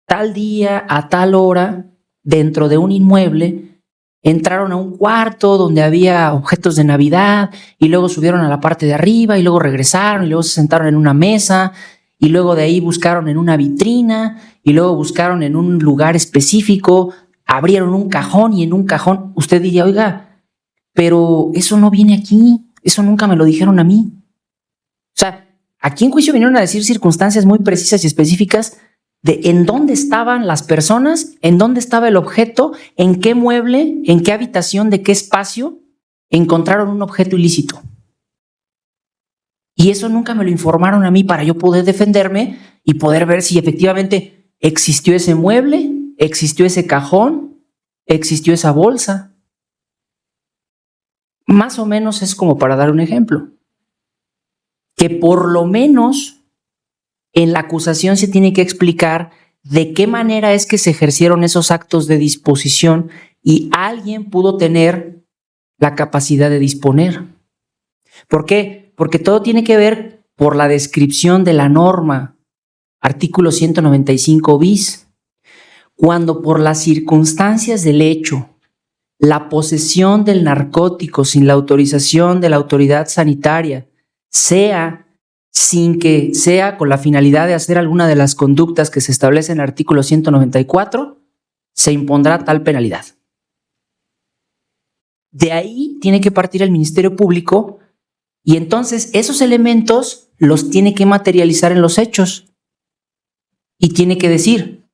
tal día, a tal hora, dentro de un inmueble, entraron a un cuarto donde había objetos de Navidad y luego subieron a la parte de arriba y luego regresaron y luego se sentaron en una mesa y luego de ahí buscaron en una vitrina y luego buscaron en un lugar específico, abrieron un cajón y en un cajón usted diría, oiga, pero eso no viene aquí, eso nunca me lo dijeron a mí. O sea, aquí en juicio vinieron a decir circunstancias muy precisas y específicas de en dónde estaban las personas, en dónde estaba el objeto, en qué mueble, en qué habitación, de qué espacio encontraron un objeto ilícito. Y eso nunca me lo informaron a mí para yo poder defenderme y poder ver si efectivamente existió ese mueble, existió ese cajón, existió esa bolsa. Más o menos es como para dar un ejemplo. Que por lo menos en la acusación se tiene que explicar de qué manera es que se ejercieron esos actos de disposición y alguien pudo tener la capacidad de disponer. ¿Por qué? Porque todo tiene que ver por la descripción de la norma, artículo 195 bis. Cuando por las circunstancias del hecho, la posesión del narcótico sin la autorización de la autoridad sanitaria, sea sin que sea con la finalidad de hacer alguna de las conductas que se establece en el artículo 194, se impondrá tal penalidad. De ahí tiene que partir el Ministerio Público y entonces esos elementos los tiene que materializar en los hechos y tiene que decir,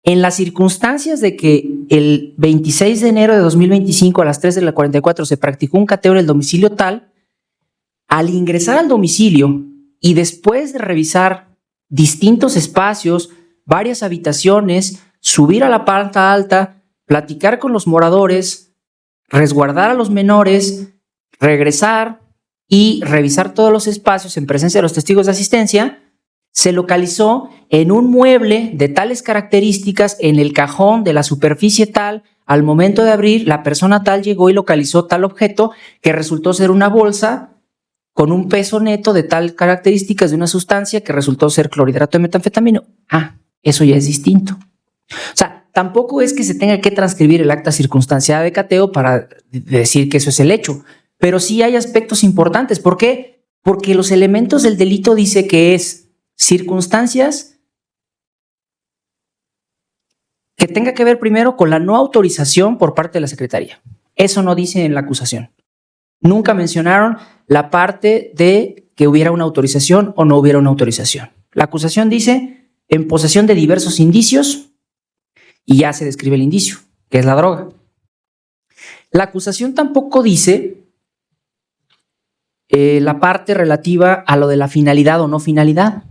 en las circunstancias de que el 26 de enero de 2025 a las 3:44 se practicó un cateo en el domicilio tal, al ingresar al domicilio y después de revisar distintos espacios, varias habitaciones, subir a la planta alta, platicar con los moradores, resguardar a los menores, regresar y revisar todos los espacios en presencia de los testigos de asistencia, se localizó en un mueble de tales características en el cajón de la superficie tal. Al momento de abrir, la persona tal llegó y localizó tal objeto que resultó ser una bolsa con un peso neto de tal características de una sustancia que resultó ser clorhidrato de metanfetamina. Eso ya es distinto. O sea, tampoco es que se tenga que transcribir el acta circunstanciada de cateo para decir que eso es el hecho, pero sí hay aspectos importantes. ¿Por qué? Porque los elementos del delito dice que es circunstancias que tenga que ver primero con la no autorización por parte de la Secretaría. Eso no dice en la acusación. Nunca mencionaron la parte de que hubiera una autorización o no hubiera una autorización. La acusación dice en posesión de diversos indicios y ya se describe el indicio, que es la droga. La acusación tampoco dice la parte relativa a lo de la finalidad o no finalidad.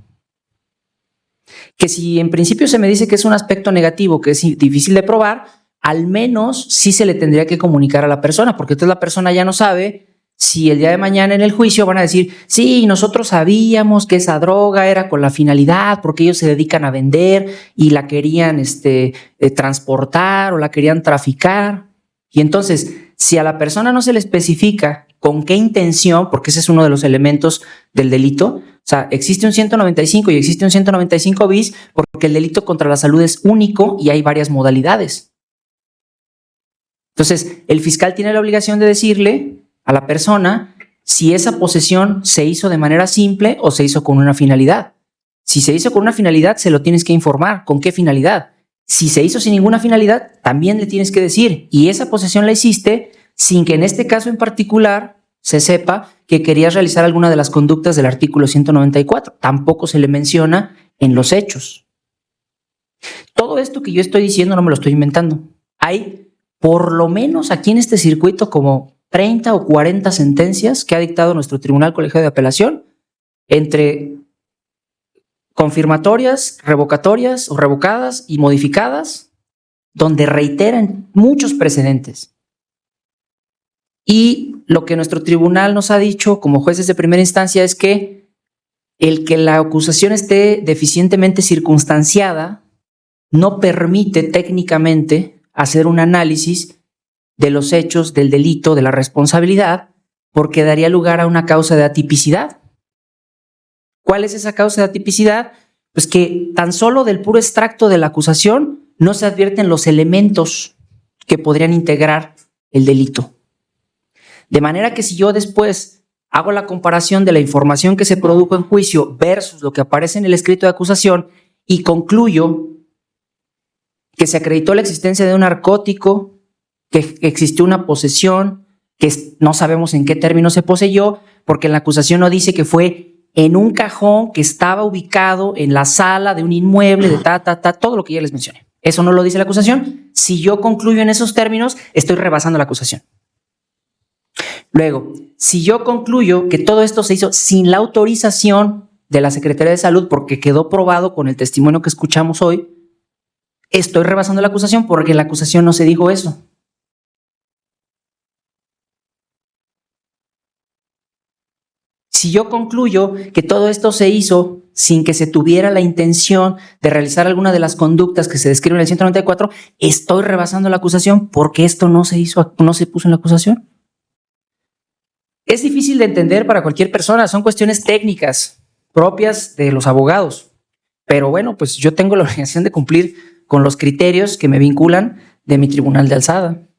Que si en principio se me dice que es un aspecto negativo, que es difícil de probar, al menos sí se le tendría que comunicar a la persona, porque entonces la persona ya no sabe si el día de mañana en el juicio van a decir, sí, nosotros sabíamos que esa droga era con la finalidad, porque ellos se dedican a vender y la querían transportar o la querían traficar. Y entonces, si a la persona no se le especifica con qué intención, porque ese es uno de los elementos del delito, o sea, existe un 195 y existe un 195 bis porque el delito contra la salud es único y hay varias modalidades. Entonces, el fiscal tiene la obligación de decirle a la persona si esa posesión se hizo de manera simple o se hizo con una finalidad. Si se hizo con una finalidad, se lo tienes que informar. ¿Con qué finalidad? Si se hizo sin ninguna finalidad, también le tienes que decir, y esa posesión la hiciste sin que en este caso en particular se sepa que querías realizar alguna de las conductas del artículo 194. Tampoco se le menciona en los hechos. Todo esto que yo estoy diciendo no me lo estoy inventando. Hay por lo menos aquí en este circuito como 30 o 40 sentencias que ha dictado nuestro Tribunal Colegiado de Apelación entre confirmatorias, revocatorias o revocadas y modificadas, donde reiteran muchos precedentes. Y lo que nuestro tribunal nos ha dicho como jueces de primera instancia es que el que la acusación esté deficientemente circunstanciada no permite técnicamente hacer un análisis de los hechos, del delito, de la responsabilidad, porque daría lugar a una causa de atipicidad. ¿Cuál es esa causa de atipicidad? Pues que tan solo del puro extracto de la acusación no se advierten los elementos que podrían integrar el delito. De manera que si yo después hago la comparación de la información que se produjo en juicio versus lo que aparece en el escrito de acusación y concluyo que se acreditó la existencia de un narcótico, que existió una posesión, que no sabemos en qué término se poseyó, porque en la acusación no dice que fue en un cajón que estaba ubicado en la sala de un inmueble, de todo lo que ya les mencioné. Eso no lo dice la acusación. Si yo concluyo en esos términos, estoy rebasando la acusación. Luego, si yo concluyo que todo esto se hizo sin la autorización de la Secretaría de Salud, porque quedó probado con el testimonio que escuchamos hoy, estoy rebasando la acusación porque en la acusación no se dijo eso. Si yo concluyo que todo esto se hizo sin que se tuviera la intención de realizar alguna de las conductas que se describen en el 194, estoy rebasando la acusación porque esto no se hizo, no se puso en la acusación. Es difícil de entender para cualquier persona, son cuestiones técnicas propias de los abogados. Pero bueno, pues yo tengo la obligación de cumplir con los criterios que me vinculan de mi tribunal de alzada.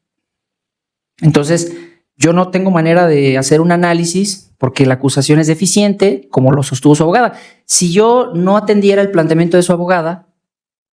Entonces, yo no tengo manera de hacer un análisis porque la acusación es deficiente, como lo sostuvo su abogada. Si yo no atendiera el planteamiento de su abogada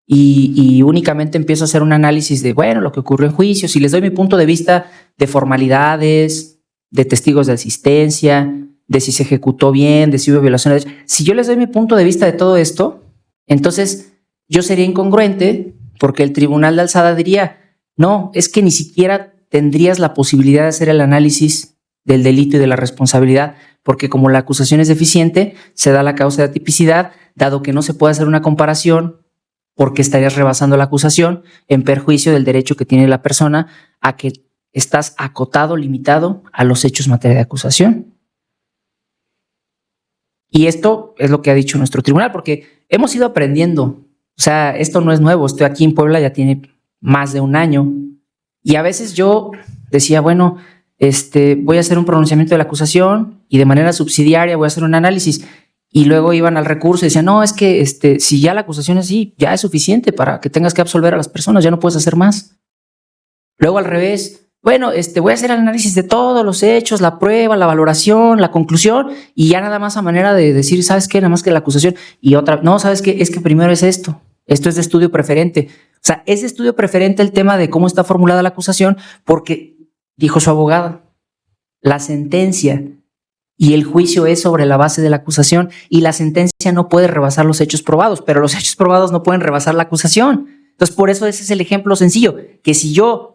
y únicamente empiezo a hacer un análisis de, bueno, lo que ocurrió en juicio, si les doy mi punto de vista de formalidades, de testigos de asistencia, de si se ejecutó bien, de si hubo violaciones, si yo les doy mi punto de vista de todo esto, entonces yo sería incongruente porque el tribunal de alzada diría, no, es que ni siquiera tendrías la posibilidad de hacer el análisis del delito y de la responsabilidad, porque como la acusación es deficiente, se da la causa de atipicidad, dado que no se puede hacer una comparación porque estarías rebasando la acusación en perjuicio del derecho que tiene la persona a que estás acotado, limitado a los hechos materia de acusación. Y esto es lo que ha dicho nuestro tribunal, porque hemos ido aprendiendo. O sea, esto no es nuevo. Estoy aquí en Puebla, ya tiene más de un año. Y a veces yo decía, bueno, voy a hacer un pronunciamiento de la acusación y de manera subsidiaria voy a hacer un análisis. Y luego iban al recurso y decían, no, es que si ya la acusación es así, ya es suficiente para que tengas que absolver a las personas, ya no puedes hacer más. Luego al revés, bueno, voy a hacer el análisis de todos los hechos, la prueba, la valoración, la conclusión, y ya nada más a manera de decir, ¿sabes qué? Nada más que la acusación. Y otra, no, ¿sabes qué? Es que primero es esto. Esto es de estudio preferente. O sea, es de estudio preferente el tema de cómo está formulada la acusación, porque, dijo su abogada, la sentencia y el juicio es sobre la base de la acusación, y la sentencia no puede rebasar los hechos probados, pero los hechos probados no pueden rebasar la acusación. Entonces, por eso ese es el ejemplo sencillo, que si yo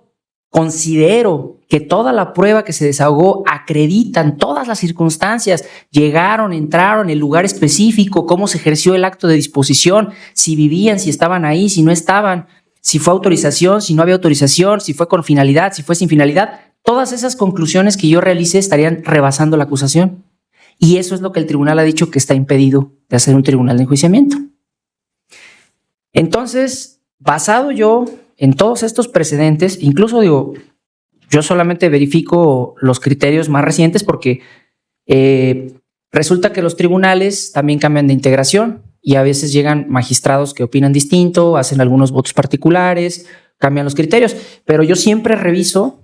considero que toda la prueba que se desahogó acreditan todas las circunstancias, llegaron, entraron, el lugar específico, cómo se ejerció el acto de disposición, si vivían, si estaban ahí, si no estaban, si fue autorización, si no había autorización, si fue con finalidad, si fue sin finalidad, todas esas conclusiones que yo realice estarían rebasando la acusación. Y eso es lo que el tribunal ha dicho que está impedido de hacer un tribunal de enjuiciamiento. Entonces, basado yo en todos estos precedentes, incluso digo, yo solamente verifico los criterios más recientes porque resulta que los tribunales también cambian de integración y a veces llegan magistrados que opinan distinto, hacen algunos votos particulares, cambian los criterios, pero yo siempre reviso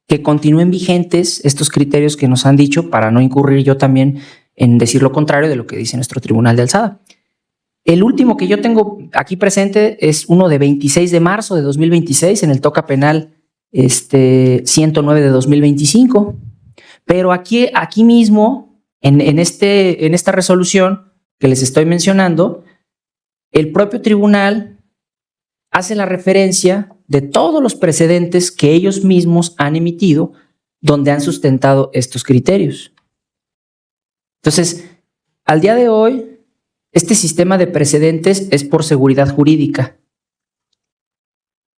que continúen vigentes estos criterios que nos han dicho para no incurrir yo también en decir lo contrario de lo que dice nuestro tribunal de alzada. El último que yo tengo aquí presente es uno de 26 de marzo de 2026 en el Toca Penal 109 de 2025. Pero aquí mismo, en esta resolución que les estoy mencionando, el propio tribunal hace la referencia de todos los precedentes que ellos mismos han emitido donde han sustentado estos criterios. Entonces, al día de hoy, este sistema de precedentes es por seguridad jurídica.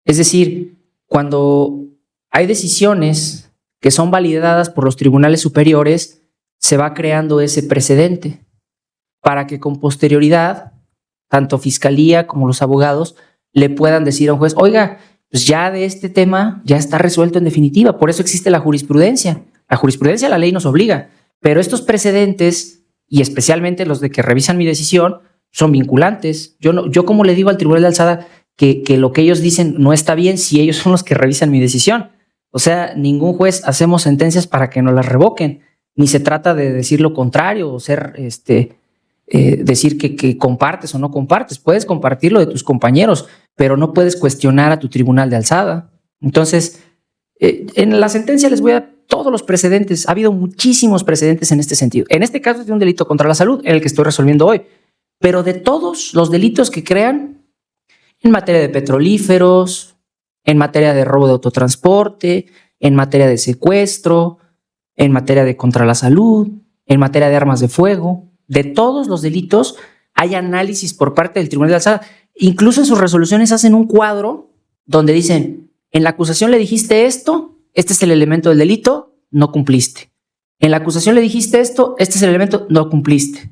Es decir, cuando hay decisiones que son validadas por los tribunales superiores, se va creando ese precedente para que con posterioridad, tanto fiscalía como los abogados le puedan decir a un juez, oiga, pues ya de este tema ya está resuelto en definitiva. Por eso existe la jurisprudencia. La jurisprudencia, la ley nos obliga, pero estos precedentes, y especialmente los de que revisan mi decisión, son vinculantes. Yo como le digo al Tribunal de Alzada que lo que ellos dicen no está bien si ellos son los que revisan mi decisión. O sea, ningún juez hacemos sentencias para que nos las revoquen, ni se trata de decir lo contrario o ser decir que compartes o no compartes. Puedes compartir lo de tus compañeros, pero no puedes cuestionar a tu Tribunal de Alzada. Entonces, en la sentencia les voy a dar todos los precedentes. Ha habido muchísimos precedentes en este sentido. En este caso es de un delito contra la salud, en el que estoy resolviendo hoy. Pero de todos los delitos que crean en materia de petrolíferos, en materia de robo de autotransporte, en materia de secuestro, en materia de contra la salud, en materia de armas de fuego, de todos los delitos hay análisis por parte del Tribunal de Alzada. Incluso en sus resoluciones hacen un cuadro donde dicen, en la acusación le dijiste esto, este es el elemento del delito, no cumpliste. En la acusación le dijiste esto, este es el elemento, no cumpliste.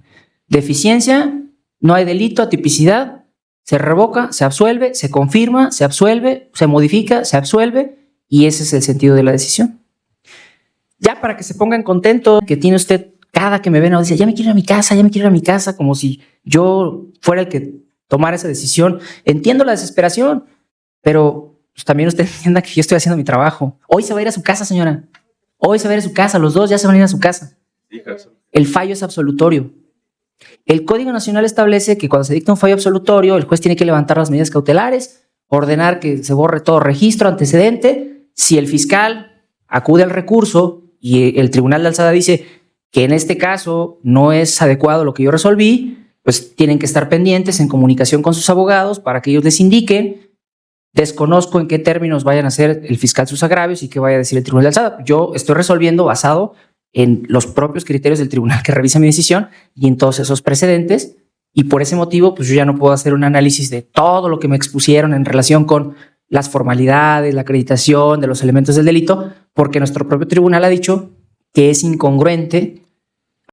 Deficiencia, no hay delito, atipicidad, se revoca, se absuelve, se confirma, se absuelve, se modifica, se absuelve, y ese es el sentido de la decisión. Ya para que se pongan contentos, que tiene usted, cada que me ven, dice, ya me quiero ir a mi casa, ya me quiero ir a mi casa, como si yo fuera el que tomara esa decisión. Entiendo la desesperación, pero pues, también usted entienda que yo estoy haciendo mi trabajo. Hoy se va a ir a su casa, señora. Hoy se va a ir a su casa, los dos ya se van a ir a su casa. El fallo es absolutorio. El Código Nacional establece que cuando se dicta un fallo absolutorio, el juez tiene que levantar las medidas cautelares, ordenar que se borre todo registro antecedente. Si el fiscal acude al recurso y el Tribunal de Alzada dice que en este caso no es adecuado lo que yo resolví, pues tienen que estar pendientes en comunicación con sus abogados para que ellos les indiquen. Desconozco en qué términos vayan a hacer el fiscal sus agravios y qué vaya a decir el Tribunal de Alzada. Yo estoy resolviendo basado en los propios criterios del tribunal que revisa mi decisión y en todos esos precedentes, y por ese motivo pues yo ya no puedo hacer un análisis de todo lo que me expusieron en relación con las formalidades, la acreditación de los elementos del delito, porque nuestro propio tribunal ha dicho que es incongruente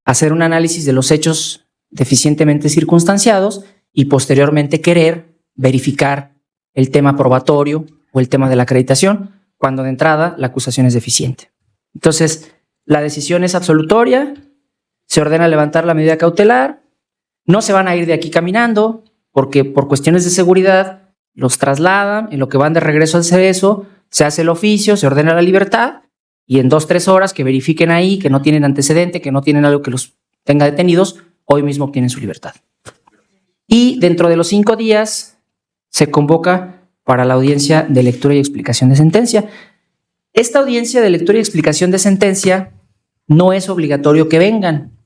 hacer un análisis de los hechos deficientemente circunstanciados y posteriormente querer verificar el tema probatorio o el tema de la acreditación, cuando de entrada la acusación es deficiente. Entonces, la decisión es absolutoria, se ordena levantar la medida cautelar, no se van a ir de aquí caminando, porque por cuestiones de seguridad los trasladan, en lo que van de regreso al cerezo, se hace el oficio, se ordena la libertad, y en 2-3 horas que verifiquen ahí, que no tienen antecedente, que no tienen algo que los tenga detenidos, hoy mismo obtienen su libertad. Y dentro de los 5 días se convoca para la audiencia de lectura y explicación de sentencia. Esta audiencia de lectura y explicación de sentencia no es obligatorio que vengan.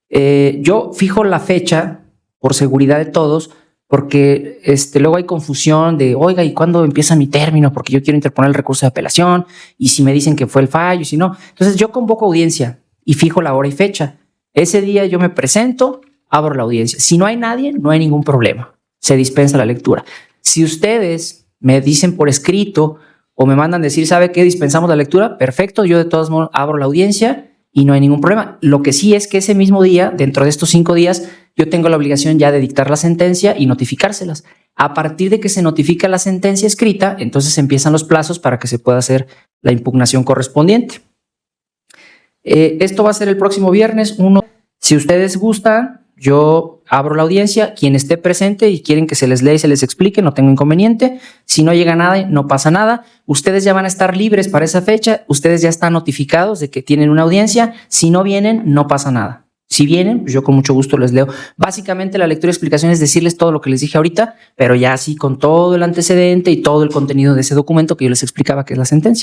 Yo fijo la fecha por seguridad de todos, porque luego hay confusión de, oiga, ¿y cuándo empieza mi término? Porque yo quiero interponer el recurso de apelación, y si me dicen que fue el fallo, y si no. Entonces yo convoco audiencia y fijo la hora y fecha. Ese día yo me presento, abro la audiencia. Si no hay nadie, no hay ningún problema. Se dispensa la lectura. Si ustedes me dicen por escrito o me mandan decir, ¿sabe qué? Dispensamos la lectura, perfecto, yo de todos modos abro la audiencia y no hay ningún problema. Lo que sí es que ese mismo día, dentro de estos 5 días, yo tengo la obligación ya de dictar la sentencia y notificárselas. A partir de que se notifica la sentencia escrita, entonces empiezan los plazos para que se pueda hacer la impugnación correspondiente. Esto va a ser el próximo viernes 1. Si ustedes gustan, yo abro la audiencia, quien esté presente y quieren que se les lea y se les explique, no tengo inconveniente. Si no llega nada, no pasa nada. Ustedes ya van a estar libres para esa fecha, ustedes ya están notificados de que tienen una audiencia. Si no vienen, no pasa nada. Si vienen, pues yo con mucho gusto les leo. Básicamente la lectura y explicación es decirles todo lo que les dije ahorita, pero ya así con todo el antecedente y todo el contenido de ese documento que yo les explicaba que es la sentencia.